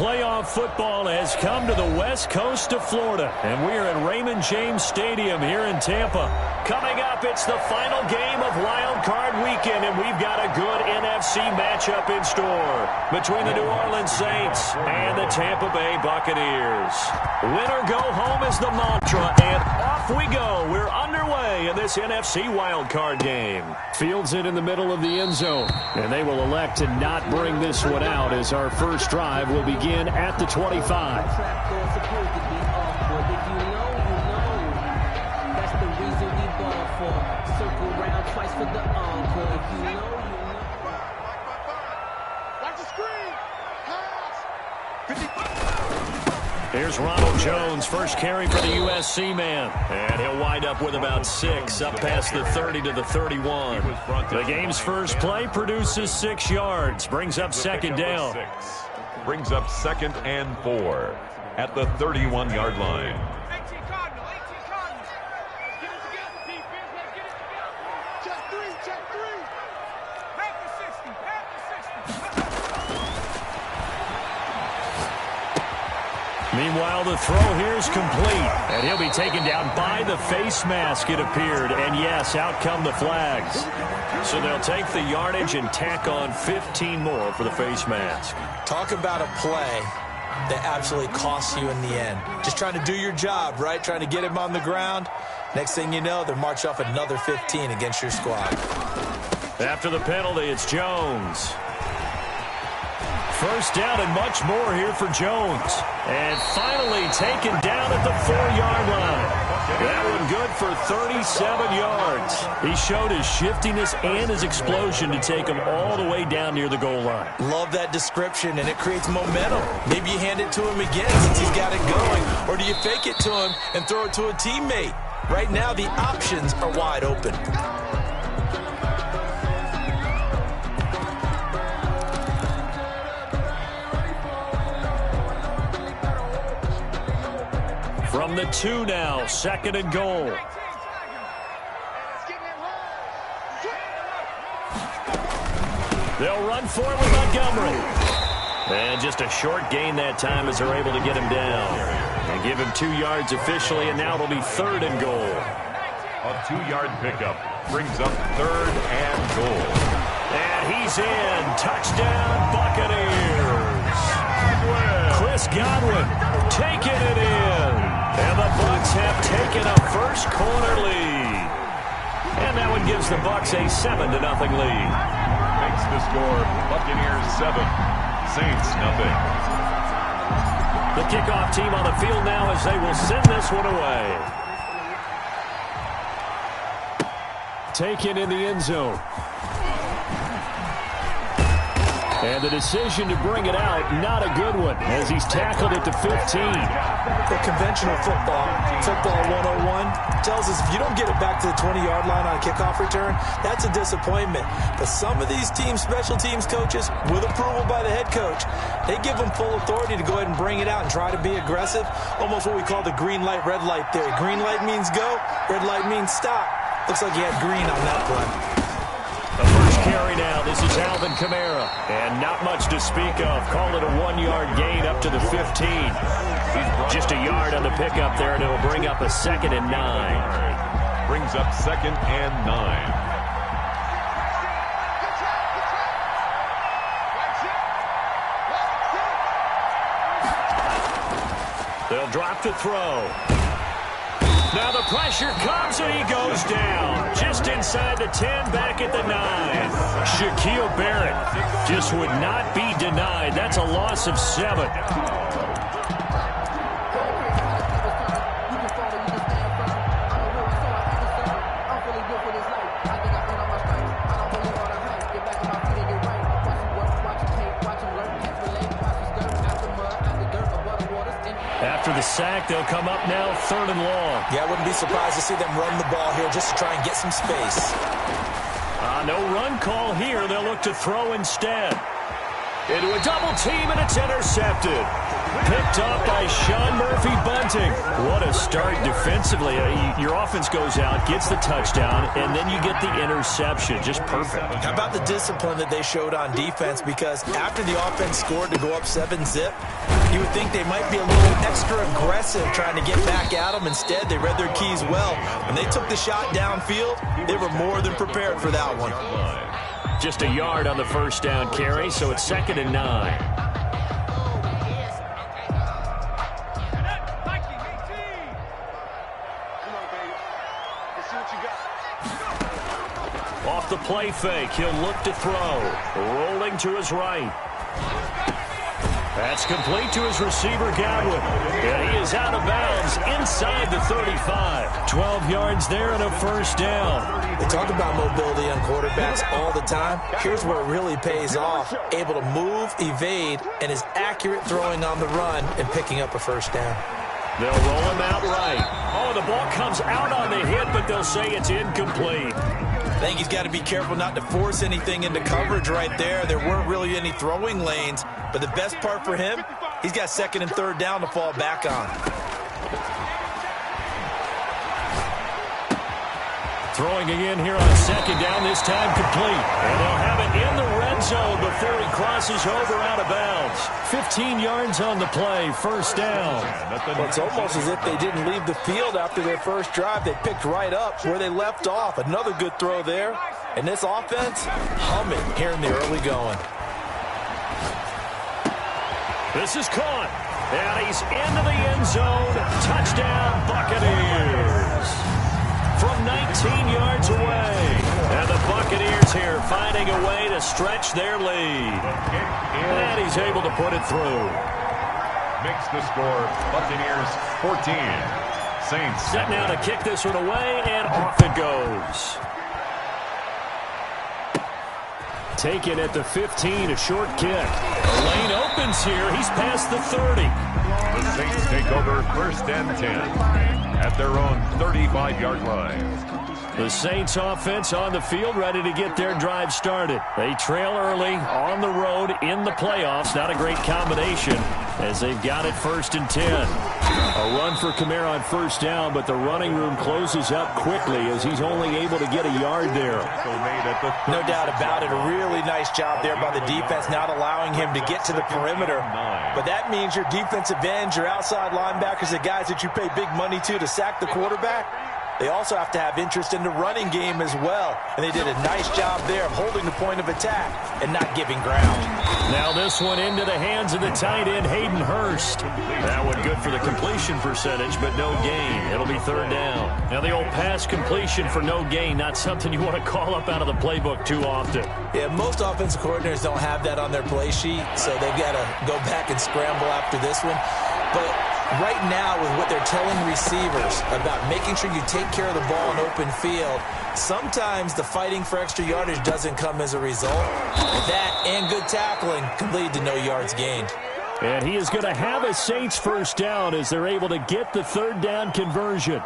playoff football has come to the west coast of Florida, and we are at Raymond James Stadium here in Tampa. Coming up, it's the final game of Wild Card Weekend, and we've got a good NFC matchup in store between the New Orleans Saints and the Tampa Bay Buccaneers. Win or go home is the mantra, and off we go. We're underway in this NFC Wild Card game. Fields it in the middle of the end zone, and they will elect to not bring this one out as our first drive will begin at the 25. Here's Ronald Jones, first carry for the USC man. And he'll wind up with about 6, up past the 30 to the 31. The game's first play produces 6 yards, brings up second down. Brings up 2nd and 4 at the 31-yard line. Meanwhile, the throw here is complete, and he'll be taken down by the face mask, it appeared. And, yes, out come the flags. So they'll take the yardage and tack on 15 more for the face mask. Talk about a play that absolutely costs you in the end. Just trying to do your job, right? Trying to get him on the ground. Next thing you know, they'll march off another 15 against your squad. After the penalty, it's Jones. First down and much more here for Jones. And finally taken down at the 4-yard line. That one good for 37 yards. He showed his shiftiness and his explosion to take him all the way down near the goal line. Love that description, and it creates momentum. Maybe you hand it to him again since he's got it going. Or do you fake it to him and throw it to a teammate? Right now, the options are wide open. From the 2 now, 2nd and goal. They'll run for it with Montgomery. And just a short gain that time as they're able to get him down. And give him 2 yards officially, and now it'll be 3rd and goal. A 2-yard pickup brings up 3rd and goal. And he's in. Touchdown, Buccaneers. Chris Godwin taking it in. And the Bucs have taken a first corner lead. And that one gives the Bucs a 7-0 lead. Makes the score Buccaneers 7, Saints nothing. The kickoff team on the field now as they will send this one away. Taken in the end zone. And the decision to bring it out, not a good one, as he's tackled at the 15. The conventional football 101, tells us if you don't get it back to the 20-yard line on a kickoff return, that's a disappointment. But some of these teams, special teams coaches, with approval by the head coach, they give them full authority to go ahead and bring it out and try to be aggressive, almost what we call the green light, red light theory. Green light means go, red light means stop. Looks like he had green on that play. The first carry now. This is Alvin Kamara. And not much to speak of. Call it a 1-yard gain up to the 15. Just a yard on the pickup there, and it'll bring up a 2nd and 9. Brings up 2nd and 9. They'll drop to throw. Now the pressure comes and he goes down. Just inside the 10, back at the 9. Shaquille Barrett just would not be denied. That's a loss of 7. After the sack, they'll come up now 3rd and long. Yeah, I wouldn't be surprised to see them run the ball here just to try and get some space. No run call here. They'll look to throw instead. into a double team, and it's intercepted. Picked off by Sean Murphy-Bunting. What a start defensively. Your offense goes out, gets the touchdown, and then you get the interception. Just perfect. How about the discipline that they showed on defense? Because after the offense scored to go up 7-zip, you would think they might be a little extra aggressive trying to get back at them. Instead, they read their keys well. When they took the shot downfield, they were more than prepared for that one. Just a yard on the first down carry, so it's 2nd and 9. Off the play fake, he'll look to throw. Rolling to his right. That's complete to his receiver, Godwin. And he is out of bounds inside the 35. 12 yards there and a first down. They talk about mobility on quarterbacks all the time. Here's where it really pays off. Able to move, evade, and is accurate throwing on the run and picking up a first down. They'll roll him out right. Oh, the ball comes out on the hit, but they'll say it's incomplete. I think he's got to be careful not to force anything into coverage right there. There weren't really any throwing lanes, but the best part for him, he's got 2nd and 3rd down to fall back on. Throwing again here on 2nd down, this time complete. And they'll have it in the red zone before he crosses over out of bounds. 15 yards on the play, first down. Well, it's almost as if they didn't leave the field after their first drive. They picked right up where they left off. Another good throw there. And this offense, humming here in the early going. This is caught. And he's into the end zone. Touchdown, Buccaneers. From 19 yards away. And the Buccaneers here finding a way to stretch their lead. And he's able to put it through. Makes the score Buccaneers 14. Saints. Set now to kick this one away, and off it goes. Taken at the 15, a short kick. The lane opens here. He's past the 30. The Saints take over 1st and 10 at their own 35-yard line. The Saints offense on the field, ready to get their drive started. They trail early on the road in the playoffs. Not a great combination as they've got it 1st and 10. A run for Kamara on 1st down, but the running room closes up quickly as he's only able to get a yard there. No doubt about it. A really nice job there by the defense, not allowing him to get to the perimeter. But that means your defensive ends, your outside linebackers, the guys that you pay big money to sack the quarterback, they also have to have interest in the running game as well. And they did a nice job there of holding the point of attack and not giving ground. Now this one into the hands of the tight end, Hayden Hurst. That one good for the completion percentage, but no gain. It'll be 3rd down. Now the old pass completion for no gain, not something you want to call up out of the playbook too often. Yeah, most offensive coordinators don't have that on their play sheet, so they've got to go back and scramble after this one. But right now, with what they're telling receivers about making sure you take care of the ball in open field, sometimes the fighting for extra yardage doesn't come as a result. That and good tackling can lead to no yards gained. And he is going to have a Saints 1st down as they're able to get the 3rd down conversion.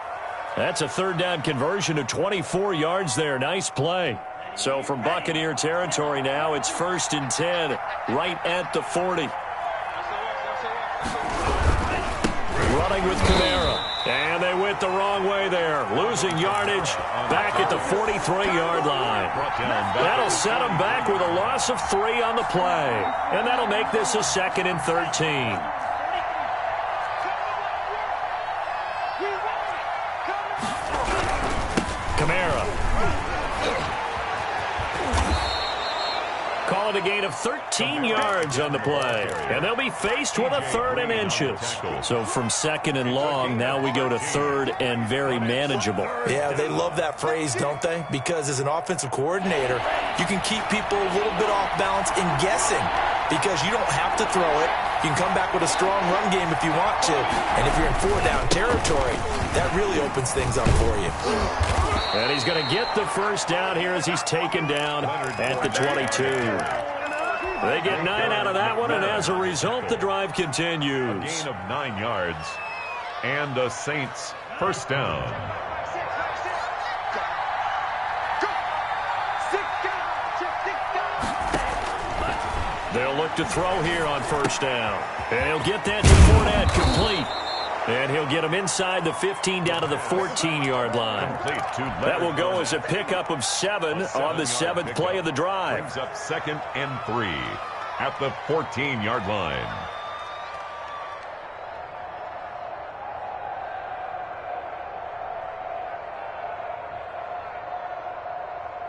That's a 3rd down conversion of 24 yards there. Nice play. So from Buccaneer territory now, it's 1st and 10 right at the 40. Running with Kamara. And they went the wrong way there. Losing yardage back at the 43-yard line. That'll set them back with a loss of 3 on the play. And that'll make this a 2nd and 13. Kamara. Call it a gain of 13 yards on the play. And they'll be faced with a 3rd and inches. So from 2nd and long, now we go to 3rd and very manageable. Yeah, they love that phrase, don't they? Because as an offensive coordinator, you can keep people a little bit off balance in guessing because you don't have to throw it. You can come back with a strong run game if you want to. And if you're in 4-down territory, that really opens things up for you. And he's going to get the 1st down here as he's taken down at the 22. They get 9 out of that one, and as a result, the drive continues. A gain of 9 yards and the Saints 1st down. They'll look to throw here on first down. And he'll get that to Fournette complete. And he'll get him inside the 15 down to the 14-yard line. That will go as a pickup of 7 on the 7th play of the drive. Brings up 2nd and 3 at the 14-yard line.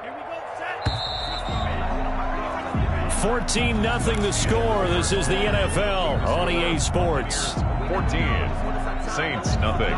Here we go, set. 14-0 the score. This is the NFL on EA Sports. 14. Saints, nothing.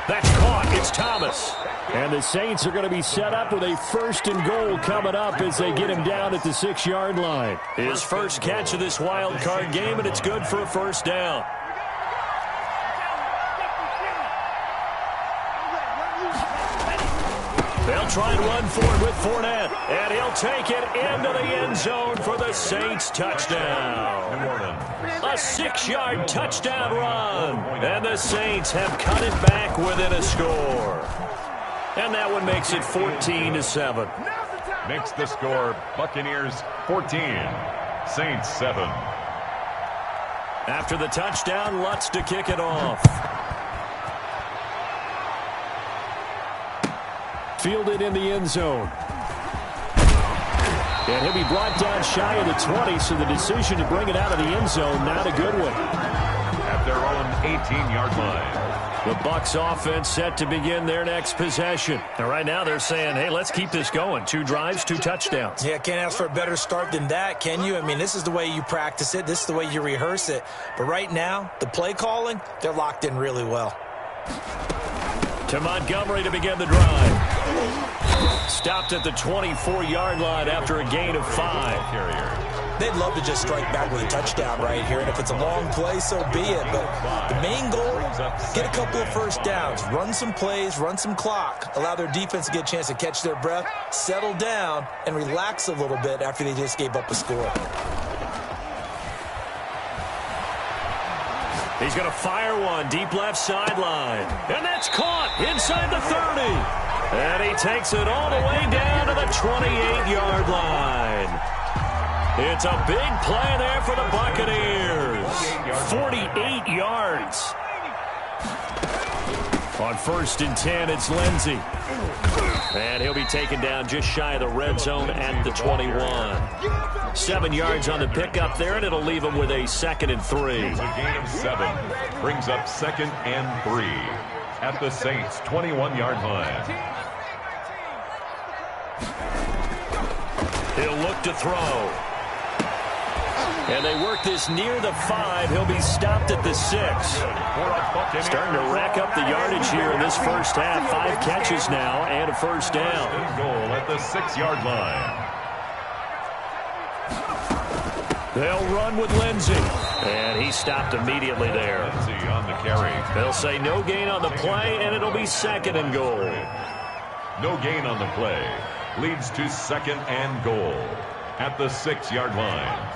That's caught. It's Thomas. And the Saints are going to be set up with a 1st and goal coming up as they get him down at the 6-yard line. His first catch of this wild card game, and it's good for a 1st down. They'll try and run for it with Fournette, and he'll take it into the end zone for the Saints touchdown. A 6-yard touchdown run, and the Saints have cut it back within a score. And that one makes it 14-7. Makes the score Buccaneers 14, Saints 7. After the touchdown, Lutz to kick it off. Fielded in the end zone. And he'll be brought down shy of the 20, so the decision to bring it out of the end zone, not a good one. At their own 18-yard line. The Bucs offense set to begin their next possession. And right now they're saying, hey, let's keep this going. 2 drives, 2 touchdowns. Yeah, can't ask for a better start than that, can you? I mean, this is the way you practice it. This is the way you rehearse it. But right now, the play calling, they're locked in really well. To Montgomery to begin the drive. Stopped at the 24-yard line after a gain of 5. They'd love to just strike back with a touchdown right here, and if it's a long play, so be it. But the main goal, get a couple of 1st downs, run some plays, run some clock, allow their defense to get a chance to catch their breath, settle down, and relax a little bit after they just gave up a score. He's going to fire one deep left sideline. And that's caught inside the 30. And he takes it all the way down to the 28-yard line. It's a big play there for the Buccaneers. 48 yards. On 1st and 10, it's Lindsey. And he'll be taken down just shy of the red zone at the 21. 7 yards on the pickup there, and it'll leave him with a 2nd and 3. It's a gain of 7. Brings up 2nd and 3 at the Saints' 21-yard line. He'll look to throw. And they work this near the 5. He'll be stopped at the 6. Starting to rack up the yardage here in this first half. 5 catches now and a 1st down. Goal at the 6-yard line. They'll run with Lindsey. And he stopped immediately there. Lindsey on the carry. They'll say no gain on the play, and it'll be 2nd and goal. No gain on the play. Leads to 2nd and goal at the 6-yard line.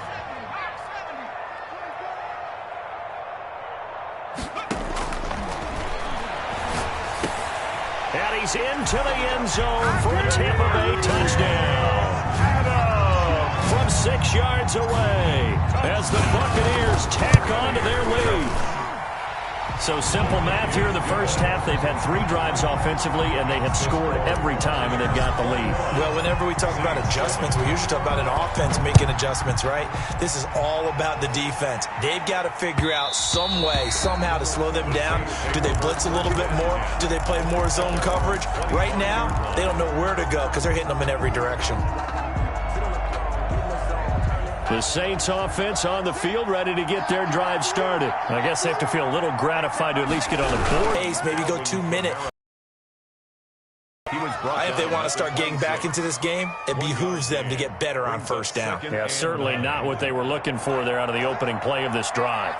And he's into the end zone for a Tampa Bay touchdown. From 6 yards away as the Buccaneers tack on to their lead. So simple math here in the first half. They've had 3 drives offensively, and they have scored every time, and they've got the lead. Well, whenever we talk about adjustments, we usually talk about an offense making adjustments, right? This is all about the defense. They've got to figure out some way, somehow to slow them down. Do they blitz a little bit more? Do they play more zone coverage? Right now, they don't know where to go because they're hitting them in every direction. The Saints offense on the field, ready to get their drive started. I guess they have to feel a little gratified to at least get on the board. Maybe go 2 minutes. If they want to start getting back into this game, it behooves them to get better on 1st down. Yeah, certainly not what they were looking for there out of the opening play of this drive.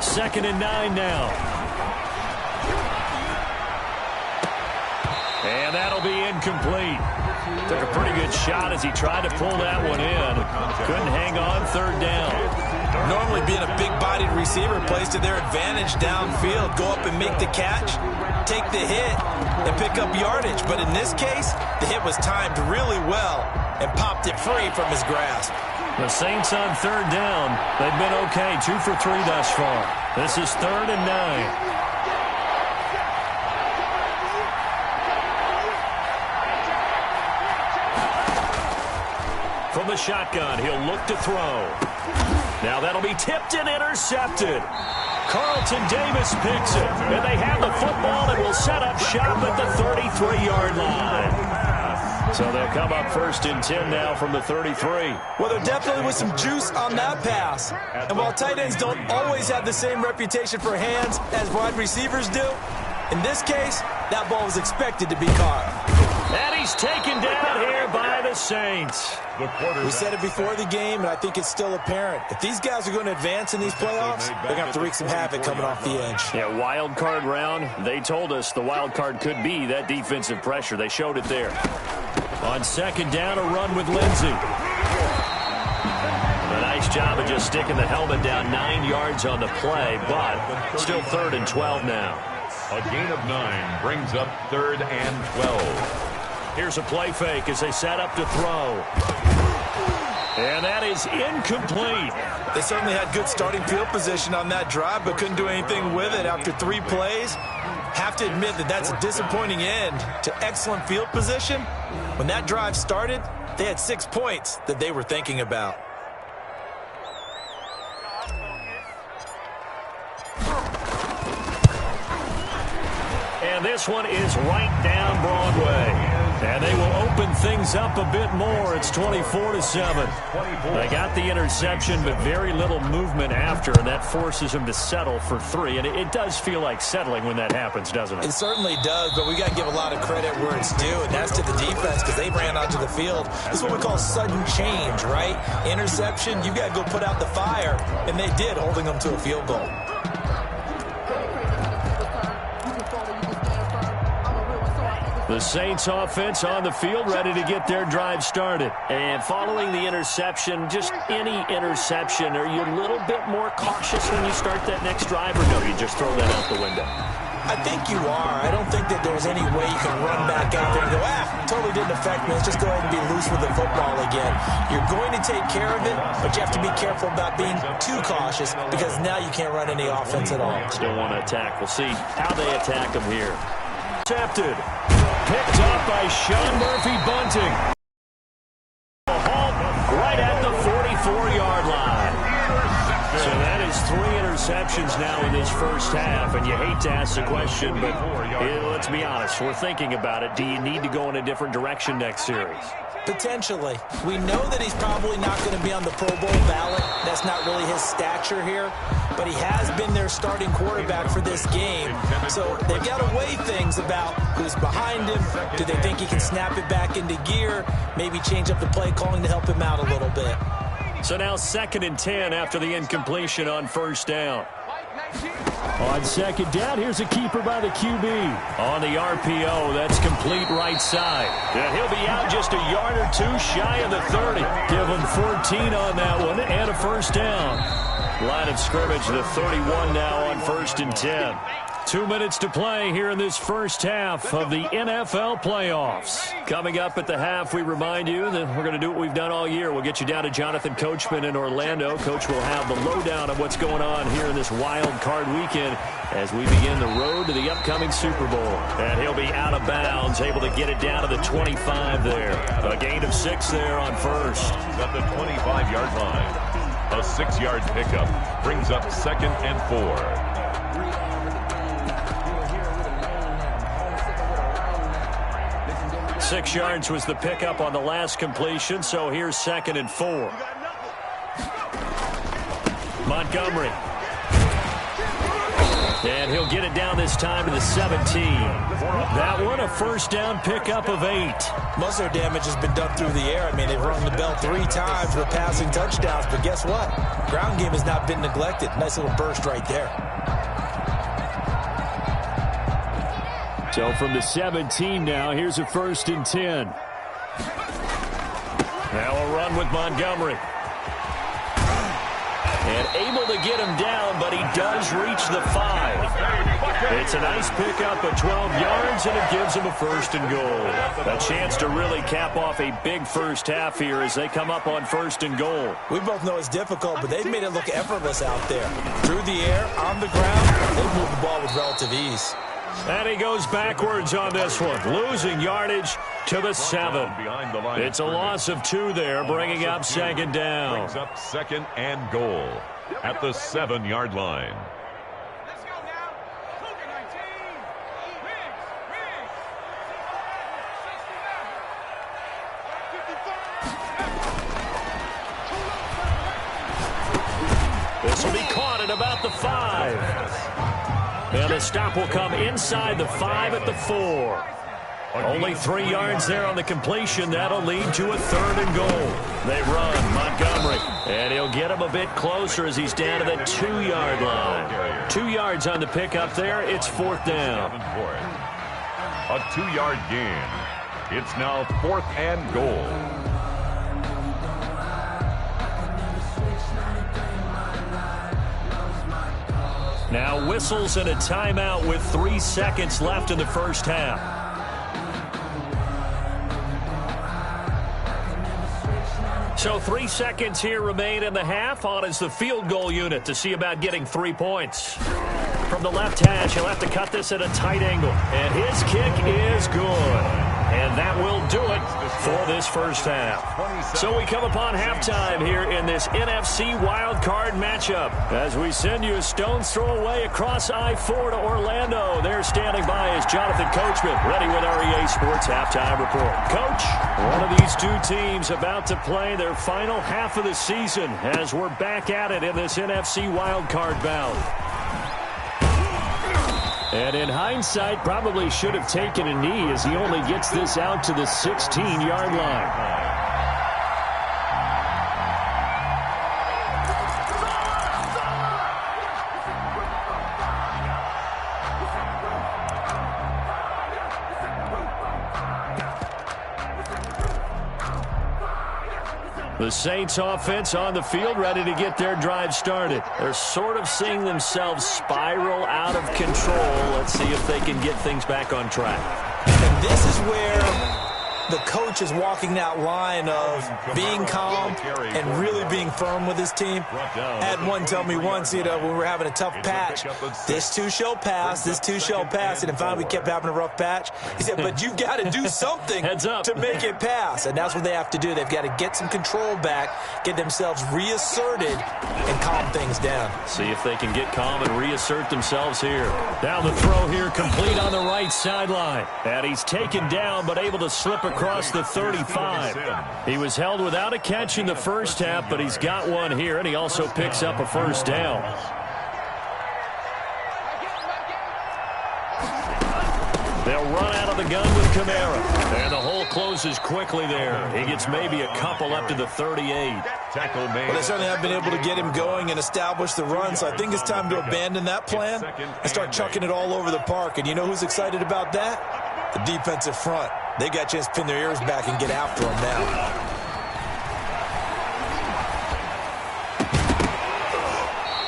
2nd and 9 now. And that'll be incomplete. Took a pretty good shot as he tried to pull that one in. Couldn't hang on third down. Normally being a big-bodied receiver plays to their advantage downfield. Go up and make the catch, take the hit, and pick up yardage. But in this case, the hit was timed really well and popped it free from his grasp. The Saints on third down. They've been okay, 2 for 3 thus far. This is 3rd and 9. From the shotgun, he'll look to throw. Now that'll be tipped and intercepted. Carlton Davis picks it, and they have the football and will set up shop at the 33-yard line. So they'll come up 1st and 10 now from the 33. Well, there definitely was some juice on that pass. And while tight ends don't always have the same reputation for hands as wide receivers do, in this case, that ball was expected to be caught. And he's taken down here by the Saints. We said it before the game, and I think it's still apparent. If these guys are going to advance in these playoffs, they're going to have to wreak some havoc coming off the edge. Yeah, wild card round. They told us the wild card could be that defensive pressure. They showed it there. On 2nd down, a run with Lindsey. A nice job of just sticking the helmet down 9 yards on the play, but still 3rd and 12 now. A gain of 9 brings up 3rd and 12. Here's a play fake as they set up to throw. And that is incomplete. They certainly had good starting field position on that drive, but couldn't do anything with it after 3 plays. Have to admit that that's a disappointing end to excellent field position. When that drive started, they had 6 points that they were thinking about. And this one is right down Broadway. And they will open things up a bit more. It's 24-7. They got the interception, but very little movement after, and that forces them to settle for 3. And it does feel like settling when that happens, doesn't it? It certainly does, but we got to give a lot of credit where it's due, and that's to the defense because they ran onto the field. This is what we call sudden change, right? Interception, you got to go put out the fire, and they did, holding them to a field goal. The Saints offense on the field, ready to get their drive started. And following the interception, just any interception, are you a little bit more cautious when you start that next drive, or no, you just throw that out the window? I think you are. I don't think that there's any way you can run back out there and go, totally didn't affect me. Let's just go ahead and be loose with the football again. You're going to take care of it, but you have to be careful about being too cautious because now you can't run any offense at all. Still want to attack. We'll see how they attack them here. Intercepted. Picked up by Sean Murphy-Bunting. Right at the 44-yard line. So that is 3 interceptions now in this first half, and you hate to ask the question, but let's be honest, we're thinking about it. Do you need to go in a different direction next series? Potentially. We know that he's probably not going to be on the Pro Bowl ballot. That's not really his stature here. But he has been their starting quarterback for this game. So they've got to weigh things about who's behind him. Do they think he can snap it back into gear? Maybe change up the play calling to help him out a little bit. So now 2nd and 10 after the incompletion on 1st down. On 2nd down, here's a keeper by the QB. On the RPO, that's complete right side. And he'll be out just a yard or 2 shy of the 30. Give him 14 on that one and a 1st down. Line of scrimmage, the 31 now on 1st and 10. 2 minutes to play here in this first half of the NFL playoffs. Coming up at the half, we remind you that we're going to do what we've done all year. We'll get you down to Jonathan Coachman in Orlando. Coach will have the lowdown of what's going on here in this wild card weekend as we begin the road to the upcoming Super Bowl. And he'll be out of bounds, able to get it down to the 25 there. A gain of 6 there on 1st. At the 25-yard line. A 6-yard pickup brings up 2nd and 4. 6 yards was the pickup on the last completion, so here's 2nd and 4. Montgomery. And he'll get it down this time to the 17. That one, a 1st down pickup of 8. Most of their damage has been done through the air. I mean, they've rung the bell 3 times with passing touchdowns, but guess what? Ground game has not been neglected. Nice little burst right there. So from the 17 now, here's a 1st and 10. Now a run with Montgomery. And able to get him down, but he does reach the 5. It's a nice pickup of 12 yards, and it gives him a 1st and goal. A chance to really cap off a big first half here as they come up on 1st and goal. We both know it's difficult, but they've made it look effortless out there. Through the air, on the ground, they've moved the ball with relative ease. And he goes backwards on this one, losing yardage to the 7. It's a loss of 2 there, bringing up 2nd down. Brings up 2nd and goal at the 7-yard line. Let's go now. Cougar 19. Riggs. This will be caught at about the 5. And the stop will come inside the 5 at the 4. Only 3 yards there on the completion. That'll lead to a 3rd and goal. They run Montgomery, and he'll get him a bit closer as he's down to the 2-yard line. 2 yards on the pickup there. It's 4th down. A 2-yard gain. It's now 4th and goal. Now whistles and a timeout with 3 seconds left in the first half. So 3 seconds here remain in the half. On is the field goal unit to see about getting 3 points. From the left hash, he'll have to cut this at a tight angle. And his kick is good. And that will do it for this first half. So we come upon halftime here in this NFC wildcard matchup. As we send you a stone's throw away across I-4 to Orlando. There standing by is Jonathan Coachman, ready with our EA Sports Halftime Report. Coach, one of these 2 teams about to play their final half of the season as we're back at it in this NFC wildcard bout. And in hindsight, probably should have taken a knee as he only gets this out to the 16-yard line. The Saints offense on the field, ready to get their drive started. They're sort of seeing themselves spiral out of control. Let's see if they can get things back on track. And this is where the coach is walking that line of being calm and really being firm with his team. I had one tell me once, when we were having a tough patch, this too shall pass, this too shall pass, and then finally we kept having a rough patch. He said, but you've got to do something to make it pass, and that's what they have to do. They've got to get some control back, get themselves reasserted, and calm things down. See if they can get calm and reassert themselves here. Down the throw here, complete on the right sideline. And he's taken down, but able to slip across the 35. He was held without a catch in the first half, but he's got one here, and he also picks up a 1st down. They'll run out of the gun with Kamara. And the hole closes quickly there. He gets maybe a couple up to the 38. Well, they certainly have been able to get him going and establish the run, so I think it's time to abandon that plan and start chucking it all over the park. And you know who's excited about that? The defensive front. They got a chance to pin their ears back and get after him now.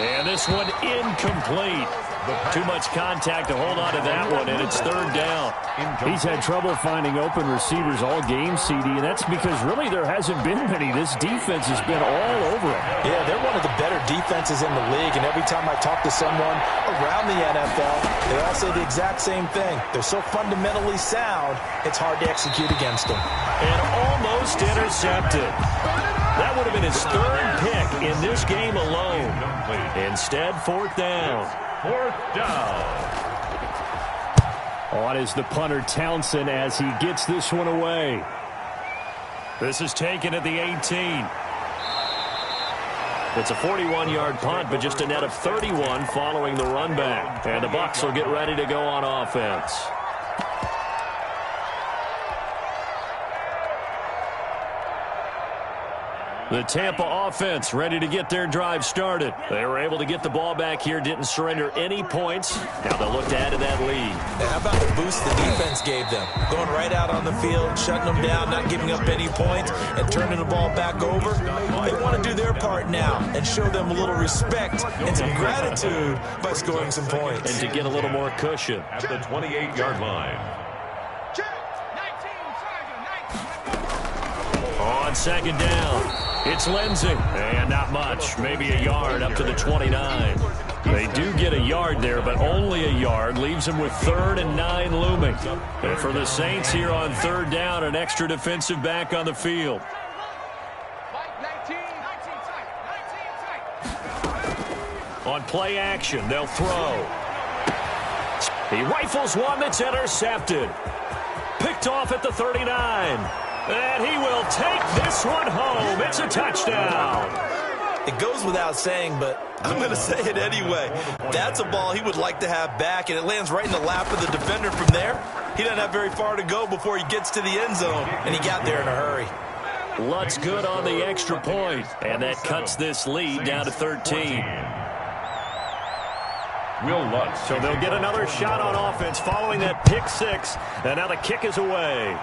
And this one incomplete. Too much contact to hold on to that one, and it's 3rd down. He's had trouble finding open receivers all game, CD, and that's because really there hasn't been many. This defense has been all over him. Yeah, they're one of the better defenses in the league, and every time I talk to someone around the NFL, they all say the exact same thing. They're so fundamentally sound, it's hard to execute against them. And almost intercepted. That would have been his 3rd pick in this game alone. Instead, 4th down. 4th down. On is the punter Townsend as he gets this one away. This is taken at the 18. It's a 41-yard punt, but just a net of 31 following the run back. And the Bucs will get ready to go on offense. The Tampa offense ready to get their drive started. They were able to get the ball back here, didn't surrender any points. Now they'll look to add to that lead. Now, how about the boost the defense gave them? Going right out on the field, shutting them down, not giving up any points, and turning the ball back over. They want to do their part now and show them a little respect and some gratitude by scoring some points. And to get a little more cushion. At the 28-yard line. On second down, it's Lindsay. And not much, maybe a yard up to the 29. They do get a yard there, but only a yard. Leaves them with 3rd and 9 looming. And for the Saints here on 3rd down, an extra defensive back on the field. On play action, they'll throw. He rifles one that's intercepted. Picked off at the 39. And he will take this one home. It's a touchdown. It goes without saying, but I'm going to say it anyway. That's a ball he would like to have back, and it lands right in the lap of the defender from there. He doesn't have very far to go before he gets to the end zone, and he got there in a hurry. Lutz good on the extra point, and that cuts this lead down to 13. Will Lutz. So they'll get another shot on offense following that pick 6, and now the kick is away.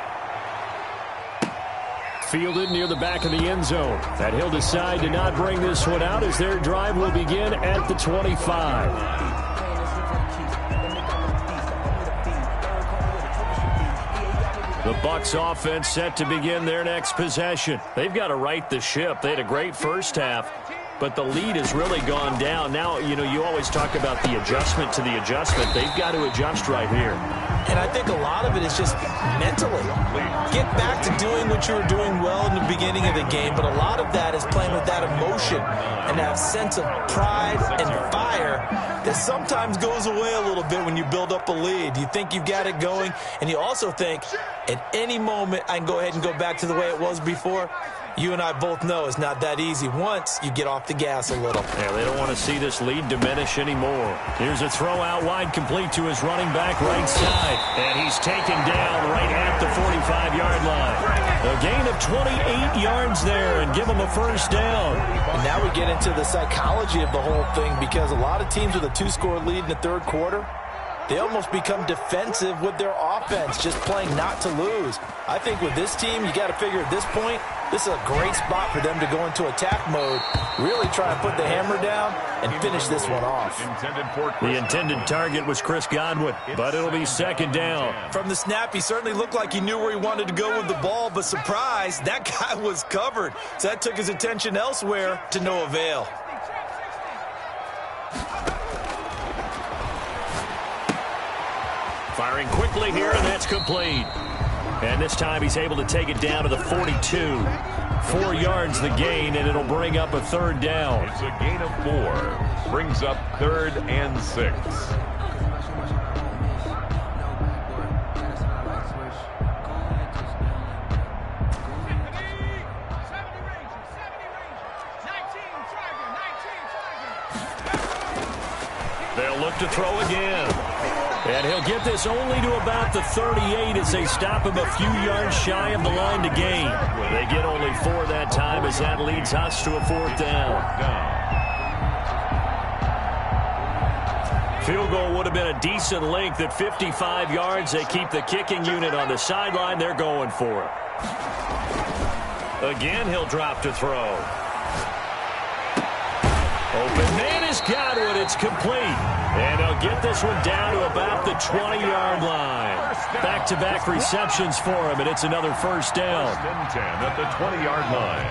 Fielded near the back of the end zone. And he'll decide to not bring this one out as their drive will begin at the 25. The Bucs offense set to begin their next possession. They've got to right the ship. They had a great first half, but the lead has really gone down. Now, you always talk about the adjustment to the adjustment. They've got to adjust right here. And I think a lot of it is just mentally. Get back to doing what you were doing well in the beginning of the game, but a lot of that is playing with that emotion and that sense of pride and fire that sometimes goes away a little bit when you build up a lead. You think you've got it going, and you also think at any moment I can go ahead and go back to the way it was before. You and I both know it's not that easy once you get off the gas a little. Yeah, they don't want to see this lead diminish anymore. Here's a throw out wide, complete to his running back right side. And he's taken down right at the 45-yard line. A gain of 28 yards there and give him a first down. And now we get into the psychology of the whole thing, because a lot of teams with a 2-score lead in the third quarter, they almost become defensive with their offense, just playing not to lose. I think with this team, you got to figure at this point, this is a great spot for them to go into attack mode, really try and put the hammer down and finish this one off. The intended target was Chris Godwin, but it'll be second down. From the snap, he certainly looked like he knew where he wanted to go with the ball, but surprise, that guy was covered. So that took his attention elsewhere to no avail. Firing quickly here, and that's complete. And this time he's able to take it down to the 42. 4 yards the gain, and it'll bring up a third down. It's a gain of 4. Brings up 3rd and 6. They'll look to throw again. And he'll get this only to about the 38 as they stop him a few yards shy of the line to gain. They get only 4 that time as that leads us to a 4th down. Field goal would have been a decent length at 55 yards. They keep the kicking unit on the sideline. They're going for it. Again, he'll drop to throw. Open man is Godwin. It's complete. And he'll get this one down to about the 20-yard line. Back-to-back receptions for him, and it's another first down. 10 at the 20-yard line.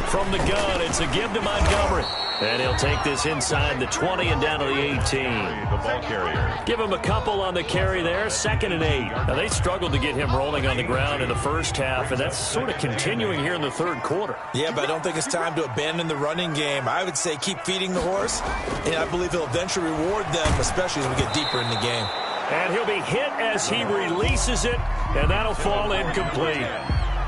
From the gun, it's a give to Montgomery. And he'll take this inside the 20 and down to the 18. The ball carrier. Give him a couple on the carry there, 2nd and 8. Now, they struggled to get him rolling on the ground in the first half, and that's sort of continuing here in the third quarter. Yeah, but I don't think it's time to abandon the running game. I would say keep feeding the horse, and I believe he'll eventually reward them, especially as we get deeper in the game. And he'll be hit as he releases it, and that'll fall incomplete.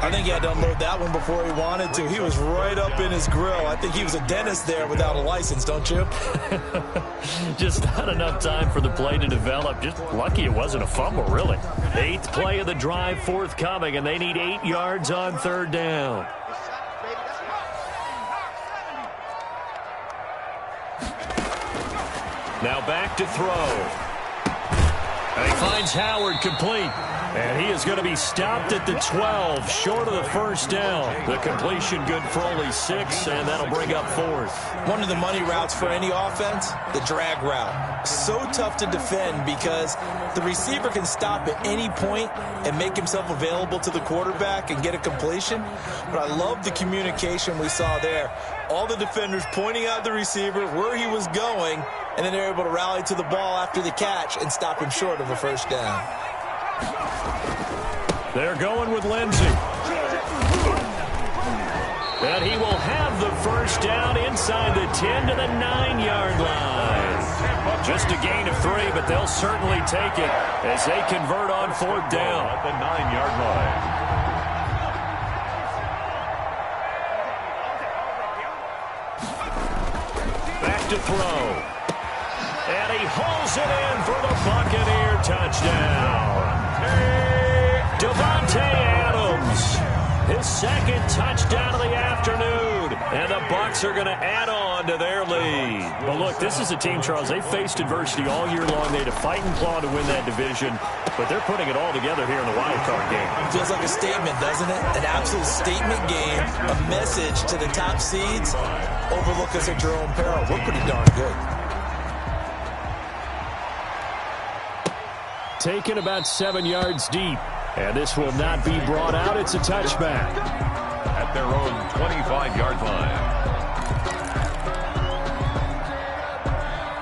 I think he had to unload that one before he wanted to. He was right up in his grill. I think he was a dentist there without a license, don't you? Just not enough time for the play to develop. Just lucky it wasn't a fumble, really. 8th play of the drive forthcoming, and they need 8 yards on 3rd down. Now back to throw. And he finds Howard complete. And he is going to be stopped at the 12, short of the 1st down. The completion good for only 6, and that'll bring up 4th. One of the money routes for any offense, the drag route. So tough to defend because the receiver can stop at any point and make himself available to the quarterback and get a completion. But I love the communication we saw there. All the defenders pointing out the receiver, where he was going, and then they're able to rally to the ball after the catch and stop him short of a 1st down. They're going with Lindsey. And he will have the 1st down inside the 10 to the 9-yard line. Just a gain of 3, but they'll certainly take it as they convert on 4th down. At the 9-yard line. Back to throw. And he hauls it in for the Buccaneer touchdown. Devontae Adams, his 2nd touchdown of the afternoon. And the Bucs are going to add on to their lead. But look, this is a team, Charles, they faced adversity all year long. They had to fight and claw to win that division. But they're putting it all together here in the wild card game. Feels like a statement, doesn't it? An absolute statement game, a message to the top seeds. Overlook us at your own peril. We're pretty darn good. Taken about 7 yards deep. And this will not be brought out. It's a touchback. At their own 25-yard line.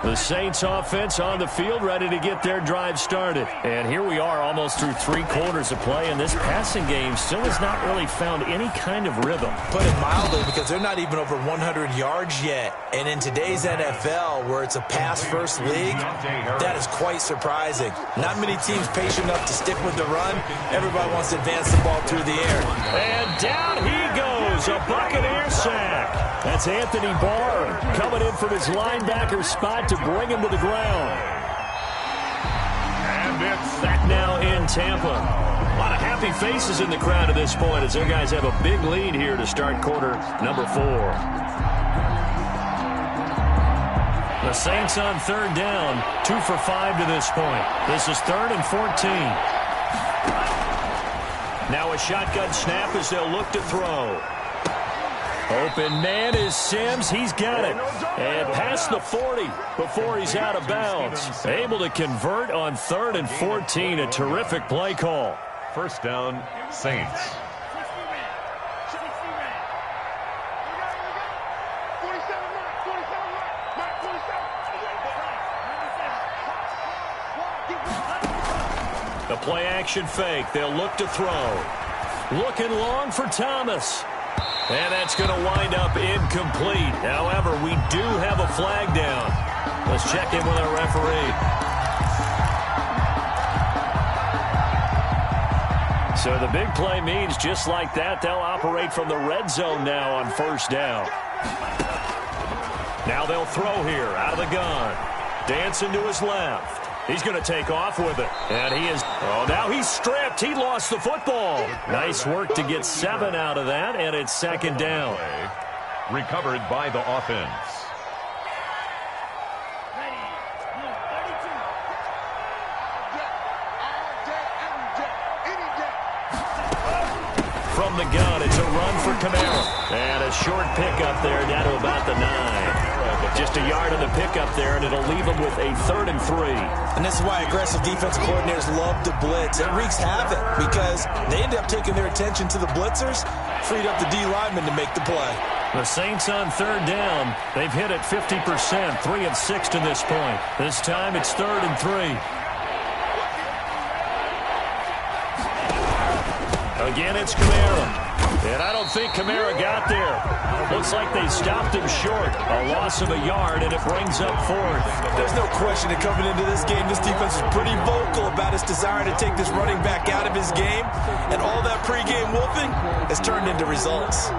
The Saints offense on the field, ready to get their drive started. And here we are almost through 3 quarters of play, and this passing game still has not really found any kind of rhythm. Put it mildly, because they're not even over 100 yards yet. And in today's NFL, where it's a pass-first league, that is quite surprising. Not many teams patient enough to stick with the run. Everybody wants to advance the ball through the air. And down he goes, a Buccaneer sack. That's Anthony Barr coming in from his linebacker spot to bring him to the ground. And it's Back now in Tampa. A lot of happy faces in the crowd at this point as their guys have a big lead here to start quarter number 4. The Saints on 3rd down, 2 for 5 to this point. This is 3rd and 14. Now a shotgun snap as they'll look to throw. Open man is Sims. He's got it. And past the 40 before he's out of bounds. Able to convert on 3rd and 14. A terrific play call. 1st down, Saints. The play action fake. They'll look to throw. Looking long for Thomas. And that's going to wind up incomplete. However, we do have a flag down. Let's check in with our referee. So the big play means just like that, they'll operate from the red zone now on 1st down. Now they'll throw here out of the gun. Dancing to his left. He's going to take off with it. And he is, oh, now he's stripped. He lost the football. Nice work to get 7 out of that, and it's 2nd down. Recovered by the offense. From the gun, it's a run for Kamara. And a short pickup there down to about the 9. Just a yard on the pickup there, and it'll leave them with a 3rd and 3. And this is why aggressive defensive coordinators love to blitz. It wreaks havoc because they end up taking their attention to the blitzers, freed up the D linemen to make the play. The Saints on 3rd down. They've hit it 50%, 3 of 6 to this point. This time it's 3rd and 3. Again, it's Kamara. And I don't think Kamara got there. Looks like they stopped him short. A loss of a yard, and it brings up fourth. There's no question that coming into this game, this defense is pretty vocal about its desire to take this running back out of his game. And all that pregame wolfing has turned into results.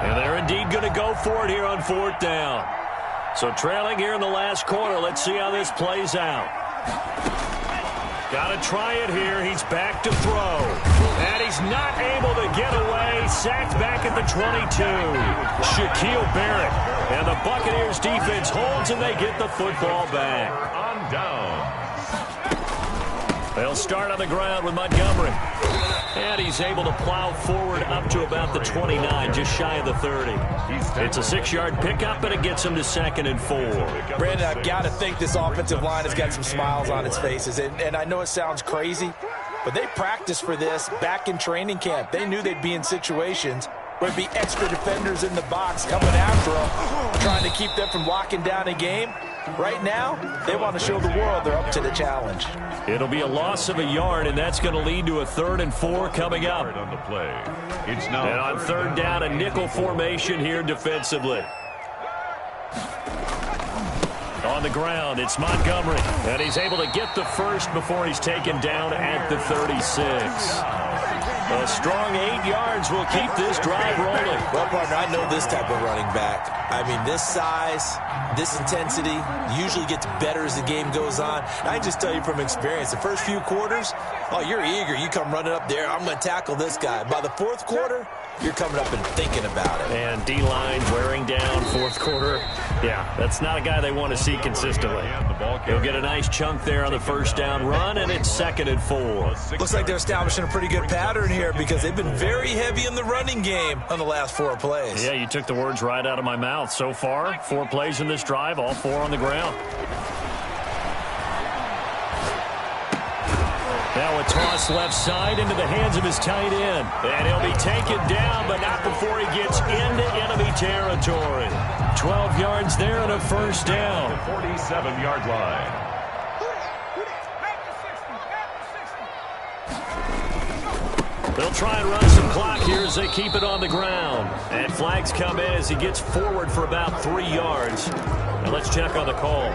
And they're indeed going to go for it here on fourth down. So trailing here in the last quarter. Let's see how this plays out. Got to try it here. He's back to throw. And he's not able to get away. Sacked back at the 22. Shaquille Barrett. And the Buccaneers defense holds, and they get the football back. On down. They'll start on the ground with Montgomery. And he's able to plow forward up to about the 29, just shy of the 30. It's a 6-yard pickup, and it gets him to 2nd and 4. Brandon, I've got to think this offensive line has got some smiles on its faces. And I know it sounds crazy, but they practiced for this back in training camp. They knew they'd be in situations where there'd be extra defenders in the box coming after them, trying to keep them from locking down a game. Right now, they want to show the world they're up to the challenge. It'll be a loss of a yard, and that's going to lead to a 3rd and 4 coming up. On the play. It's now and on 3rd down, a nickel formation here defensively. On the ground, it's Montgomery, and he's able to get the first before he's taken down at the 36. A strong 8 yards will keep this drive rolling. Well, partner, I know this type of running back. I mean, this size, this intensity usually gets better as the game goes on. And I can just tell you from experience, the first few quarters, oh, you're eager. You come running up there, I'm going to tackle this guy. By the 4th quarter, you're coming up and thinking about it. And D-line wearing down 4th quarter. Yeah, that's not a guy they want to see consistently. He'll get a nice chunk there on the 1st down run, and it's 2nd and 4. Looks like they're establishing a pretty good pattern here because they've been very heavy in the running game on the last 4 plays. Yeah, you took the words right out of my mouth. So far, 4 plays in this drive, all 4 on the ground. Now a toss left side into the hands of his tight end. And he'll be taken down, but not before he gets into enemy territory. 12 yards there and a 1st down. 47-yard line. They'll try and run some clock here as they keep it on the ground. And flags come in as he gets forward for about 3 yards. Now let's check on the call.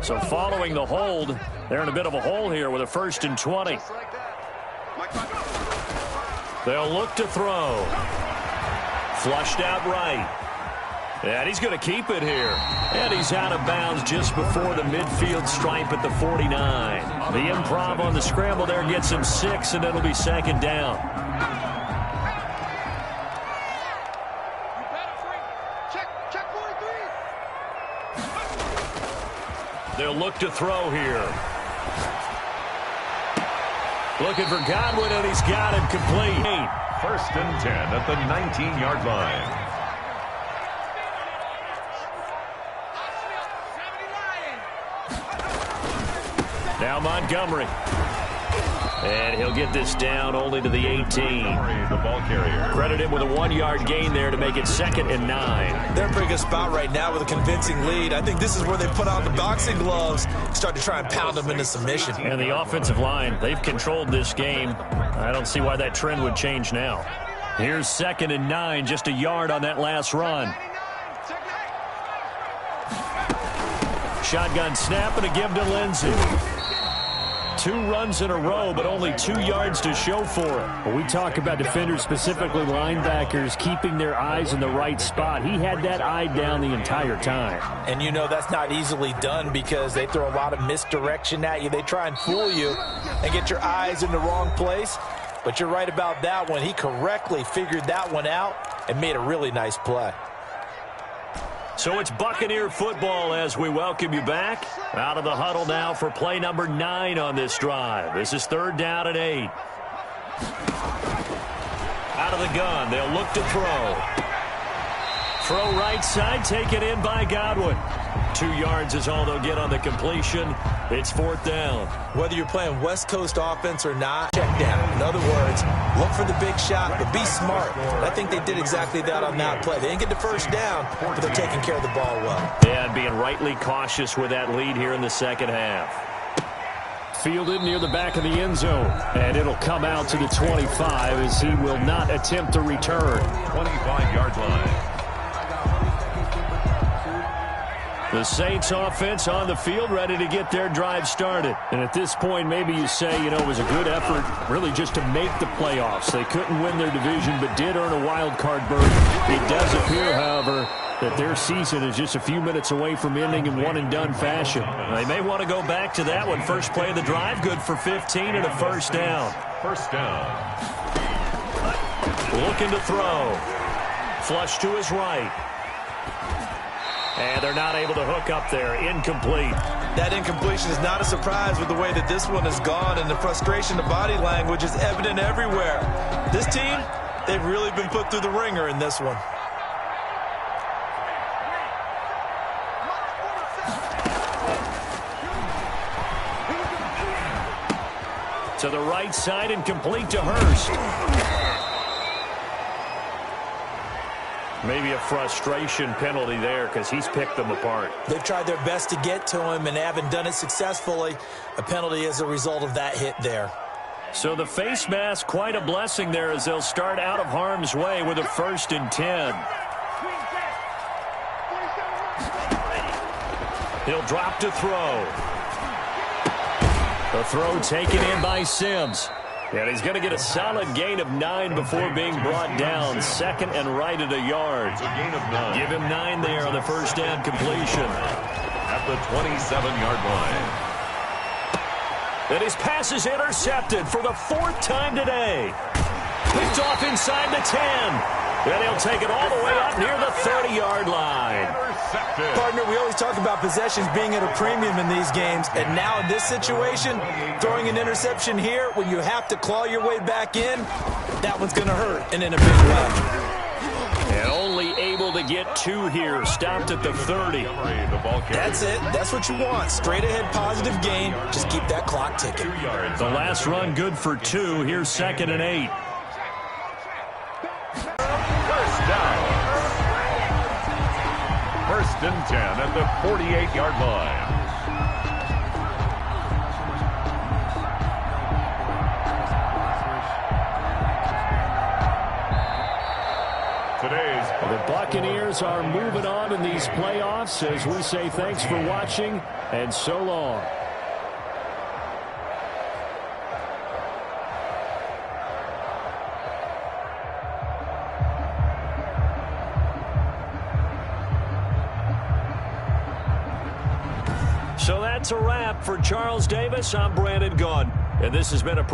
So following the hold, they're in a bit of a hole here with a 1st and 20. They'll look to throw. Flushed out right. And he's going to keep it here. And he's out of bounds just before the midfield stripe at the 49. The improv on the scramble there gets him 6, and it'll be 2nd down. They'll look to throw here. Looking for Godwin, and he's got him complete. 1st and 10 at the 19-yard line. Now Montgomery. And he'll get this down only to the 18. The ball carrier. Credit him with a 1-yard gain there to make it 2nd and 9. They're in a pretty good spot right now with a convincing lead. I think this is where they put on the boxing gloves, start to try and pound them into submission. And the offensive line, they've controlled this game. I don't see why that trend would change now. Here's 2nd and 9, just a yard on that last run. Shotgun snap and a give to Lindsey. 2 runs in a row, but only 2 yards to show for it. Well, we talk about defenders, specifically linebackers, keeping their eyes in the right spot. He had that eye down the entire time. And you know that's not easily done because they throw a lot of misdirection at you. They try and fool you and get your eyes in the wrong place. But you're right about that one. He correctly figured that one out and made a really nice play. So it's Buccaneer football as we welcome you back. Out of the huddle now for play number 9 on this drive. This is 3rd down and 8. Out of the gun, they'll look to throw. Throw right side, taken in by Godwin. 2 yards is all they'll get on the completion. It's 4th down. Whether you're playing West Coast offense or not, check down. In other words, look for the big shot, but be smart. And I think they did exactly that on that play. They didn't get the first down, but they're taking care of the ball well. And being rightly cautious with that lead here in the second half. Fielded near the back of the end zone. And it'll come out to the 25 as he will not attempt to return. 25-yard line. The Saints offense on the field, ready to get their drive started. And at this point, maybe you say, it was a good effort really just to make the playoffs. They couldn't win their division, but did earn a wild card berth. It does appear, however, that their season is just a few minutes away from ending in one-and-done fashion. They may want to go back to that one. First play of the drive, good for 15 and a first down. First down. Looking to throw. Flush to his right. And they're not able to hook up there. Incomplete. That incompletion is not a surprise with the way that this one has gone, and the frustration, the body language is evident everywhere. This team, they've really been put through the ringer in this one. To the right side and complete to Hurst. Maybe a frustration penalty there because he's picked them apart. They've tried their best to get to him and haven't done it successfully. A penalty as a result of that hit there. So the face mask, quite a blessing there as they'll start out of harm's way with a 1st and 10. He'll drop to throw. The throw taken in by Sims. And he's going to get a solid gain of 9 before being brought down. 2nd and right at a yard. It's a gain of 9. Give him 9 there on the first down completion. At the 27-yard line. And his pass is intercepted for the 4th time today. Picked off inside the 10. And he'll take it all the way up near the 30-yard line. Partner, we always talk about possessions being at a premium in these games, and now in this situation, throwing an interception here when you have to claw your way back in, that one's going to hurt, and in a big way. And only able to get 2 here, stopped at the 30. That's it. That's what you want. Straight ahead positive gain. Just keep that clock ticking. The last run good for 2. Here's 2nd and 8. First down. 1st and 10 at the 48-yard line. The Buccaneers are moving on in these playoffs as we say thanks for watching and so long. So that's a wrap for Charles Davis. I'm Brandon Gaudin, and this has been a